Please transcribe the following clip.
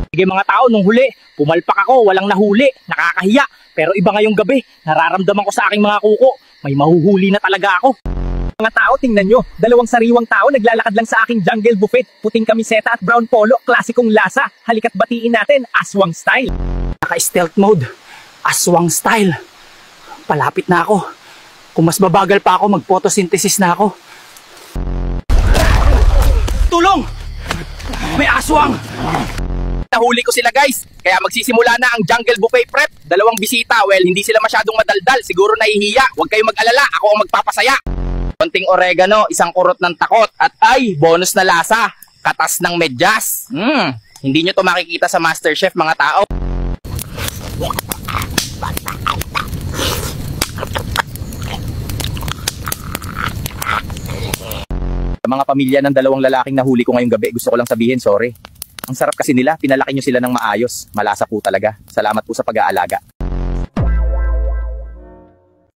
Sige mga tao, nung huli, pumalpak ako, walang nahuli, nakakahiya. Pero iba ngayong gabi, nararamdaman ko sa aking mga kuko, may mahuhuli na talaga ako. Mga tao, tingnan nyo, dalawang sariwang tao naglalakad lang sa aking jungle buffet. Puting kamiseta at brown polo, klasikong lasa. Halika't batiin natin, aswang style. Naka-stealth mode, aswang style. Palapit na ako. Kung mas babagal pa ako, mag-photosynthesis na ako. Tulong! May aswang! Nahuli ko sila guys, kaya magsisimula na ang jungle buffet prep. Dalawang bisita, well hindi sila masyadong madaldal, siguro nahihiya. Huwag kayong mag-alala, ako ang magpapasaya. Konting oregano, isang kurot ng takot, at ay, bonus na lasa, katas ng medyas. Hindi nyo to makikita sa MasterChef mga tao. Sa mga pamilya ng dalawang lalaking nahuli ko ngayong gabi, gusto ko lang sabihin, sorry. Ang sarap kasi nila, pinalaki nyo sila ng maayos. Malasa po talaga. Salamat po sa pag-aalaga.